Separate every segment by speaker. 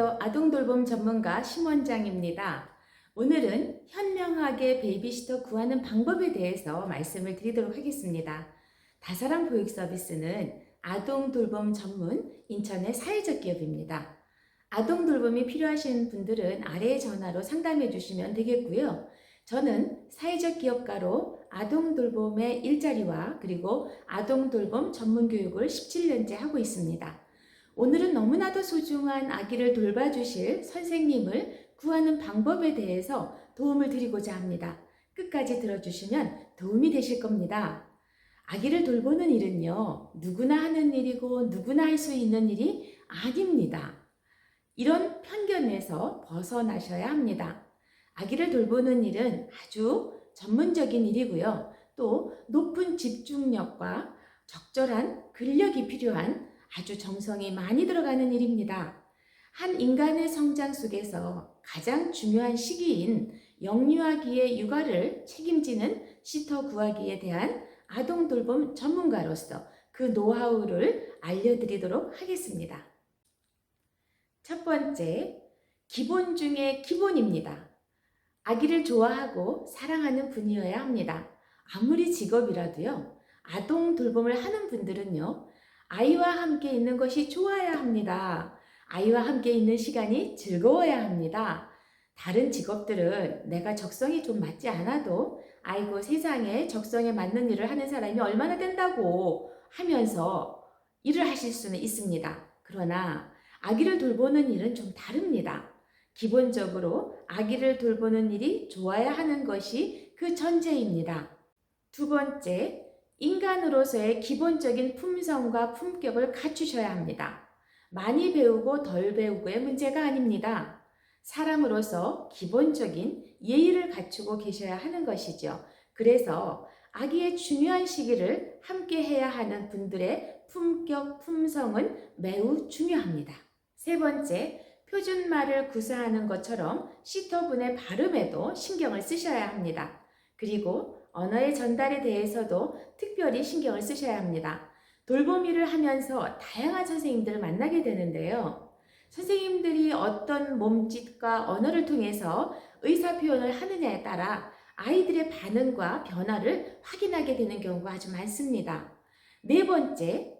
Speaker 1: 안녕하세요. 아동돌봄 전문가 심원장입니다. 오늘은 현명하게 베이비시터 구하는 방법에 대해서 말씀을 드리도록 하겠습니다. 다사랑 보육 서비스는 아동돌봄 전문 인천의 사회적 기업입니다. 아동돌봄이 필요하신 분들은 아래의 전화로 상담해 주시면 되겠고요. 저는 사회적 기업가로 아동돌봄의 일자리와 그리고 아동돌봄 전문교육을 17년째 하고 있습니다. 오늘은 너무나도 소중한 아기를 돌봐주실 선생님을 구하는 방법에 대해서 도움을 드리고자 합니다. 끝까지 들어주시면 도움이 되실 겁니다. 아기를 돌보는 일은요, 누구나 하는 일이고 누구나 할 수 있는 일이 아닙니다. 이런 편견에서 벗어나셔야 합니다. 아기를 돌보는 일은 아주 전문적인 일이고요. 또 높은 집중력과 적절한 근력이 필요한 아주 정성이 많이 들어가는 일입니다. 한 인간의 성장 속에서 가장 중요한 시기인 영유아기의 육아를 책임지는 시터 구하기에 대한 아동 돌봄 전문가로서 그 노하우를 알려드리도록 하겠습니다. 첫 번째, 기본 중에 기본입니다. 아기를 좋아하고 사랑하는 분이어야 합니다. 아무리 직업이라도요, 아동 돌봄을 하는 분들은요, 아이와 함께 있는 것이 좋아야 합니다. 아이와 함께 있는 시간이 즐거워야 합니다. 다른 직업들은 내가 적성이 좀 맞지 않아도 아이고 세상에 적성에 맞는 일을 하는 사람이 얼마나 된다고 하면서 일을 하실 수는 있습니다. 그러나 아기를 돌보는 일은 좀 다릅니다. 기본적으로 아기를 돌보는 일이 좋아야 하는 것이 그 전제입니다. 두 번째, 인간으로서의 기본적인 품성과 품격을 갖추셔야 합니다. 많이 배우고 덜 배우고의 문제가 아닙니다. 사람으로서 기본적인 예의를 갖추고 계셔야 하는 것이죠. 그래서 아기의 중요한 시기를 함께 해야 하는 분들의 품격, 품성은 매우 중요합니다. 세 번째, 표준말을 구사하는 것처럼 시터분의 발음에도 신경을 쓰셔야 합니다. 그리고 언어의 전달에 대해서도 특별히 신경을 쓰셔야 합니다. 돌봄 일을 하면서 다양한 선생님들을 만나게 되는데요. 선생님들이 어떤 몸짓과 언어를 통해서 의사표현을 하느냐에 따라 아이들의 반응과 변화를 확인하게 되는 경우가 아주 많습니다. 네 번째,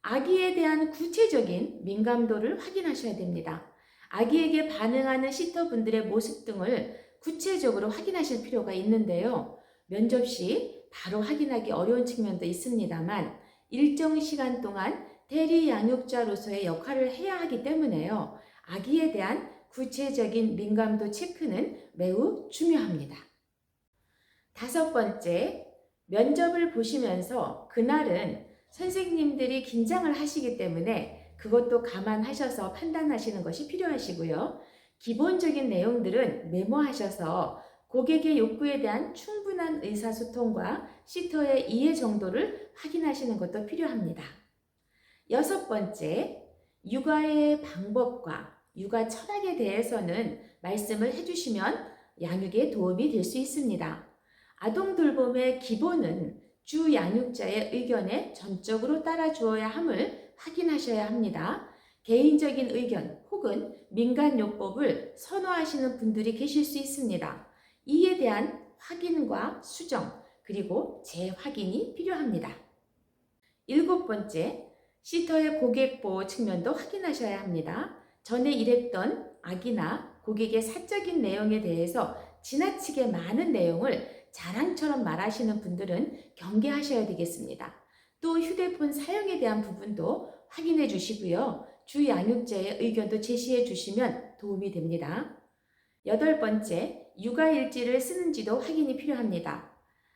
Speaker 1: 아기에 대한 구체적인 민감도를 확인하셔야 됩니다. 아기에게 반응하는 시터분들의 모습 등을 구체적으로 확인하실 필요가 있는데요. 면접 시 바로 확인하기 어려운 측면도 있습니다만 일정 시간 동안 대리 양육자로서의 역할을 해야 하기 때문에요. 아기에 대한 구체적인 민감도 체크는 매우 중요합니다. 다섯 번째, 면접을 보시면서 그날은 선생님들이 긴장을 하시기 때문에 그것도 감안하셔서 판단하시는 것이 필요하시고요. 기본적인 내용들은 메모하셔서 고객의 욕구에 대한 충분한 의사소통과 시터의 이해 정도를 확인하시는 것도 필요합니다. 여섯 번째, 육아의 방법과 육아 철학에 대해서는 말씀을 해주시면 양육에 도움이 될 수 있습니다. 아동 돌봄의 기본은 주 양육자의 의견에 전적으로 따라주어야 함을 확인하셔야 합니다. 개인적인 의견 혹은 민간요법을 선호하시는 분들이 계실 수 있습니다. 이에 대한 확인과 수정 그리고 재확인이 필요합니다. 일곱 번째, 시터의 고객 보호 측면도 확인하셔야 합니다. 전에 일했던 아기나 고객의 사적인 내용에 대해서 지나치게 많은 내용을 자랑처럼 말하시는 분들은 경계하셔야 되겠습니다. 또 휴대폰 사용에 대한 부분도 확인해 주시고요. 주 양육자의 의견도 제시해 주시면 도움이 됩니다. 여덟 번째, 육아일지를 쓰는지도 확인이 필요합니다.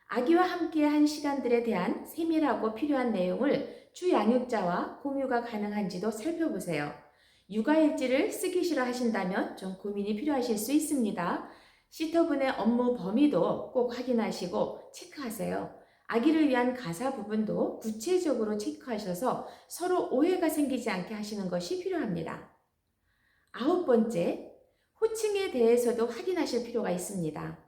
Speaker 1: 아기와 함께한 시간들에 대한 세밀하고 필요한 내용을 주 양육자와 공유가 가능한지도 살펴보세요. 육아일지를 쓰기 싫어 하신다면 좀 고민이 필요하실 수 있습니다. 시터분의 업무 범위도 꼭 확인하시고 체크하세요. 아기를 위한 가사 부분도 구체적으로 체크하셔서 서로 오해가 생기지 않게 하시는 것이 필요합니다. 아홉 번째, 호칭에 대해서도 확인하실 필요가 있습니다.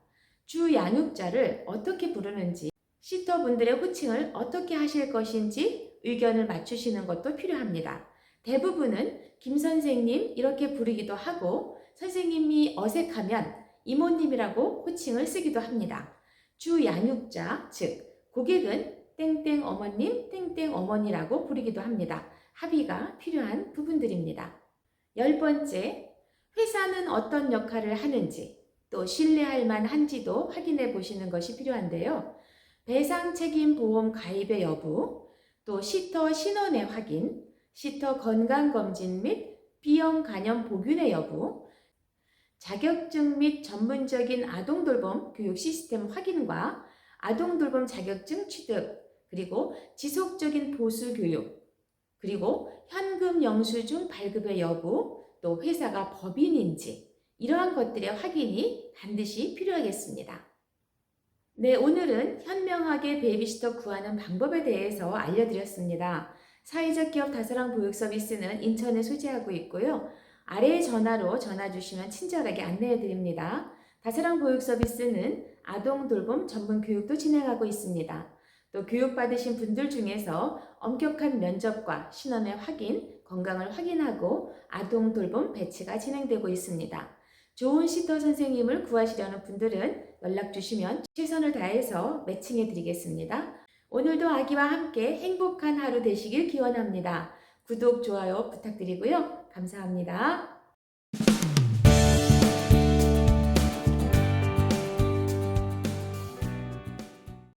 Speaker 1: 주 양육자를 어떻게 부르는지, 시터분들의 호칭을 어떻게 하실 것인지 의견을 맞추시는 것도 필요합니다. 대부분은 김 선생님 이렇게 부르기도 하고 선생님이 어색하면 이모님이라고 호칭을 쓰기도 합니다. 주 양육자, 즉 고객은 땡땡 어머님, 땡땡 어머니라고 부르기도 합니다. 합의가 필요한 부분들입니다. 10번째, 회사는 어떤 역할을 하는지 또 신뢰할 만한지도 확인해 보시는 것이 필요한데요. 배상 책임 보험 가입의 여부, 또 시터 신원의 확인, 시터 건강검진 및 B형 간염 보균의 여부, 자격증 및 전문적인 아동돌봄 교육 시스템 확인과 아동돌봄 자격증 취득, 그리고 지속적인 보수 교육, 그리고 현금 영수증 발급의 여부, 또 회사가 법인인지 이러한 것들의 확인이 반드시 필요하겠습니다. 네, 오늘은 현명하게 베이비시터 구하는 방법에 대해서 알려드렸습니다. 사회적 기업 다사랑 보육 서비스는 인천에 소재하고 있고요. 아래의 전화로 전화 주시면 친절하게 안내해 드립니다. 다사랑 보육 서비스는 아동 돌봄 전문 교육도 진행하고 있습니다. 또 교육받으신 분들 중에서 엄격한 면접과 신원의 확인, 건강을 확인하고 아동 돌봄 배치가 진행되고 있습니다. 좋은 시터 선생님을 구하시려는 분들은 연락 주시면 최선을 다해서 매칭해 드리겠습니다. 오늘도 아기와 함께 행복한 하루 되시길 기원합니다. 구독, 좋아요 부탁드리고요. 감사합니다.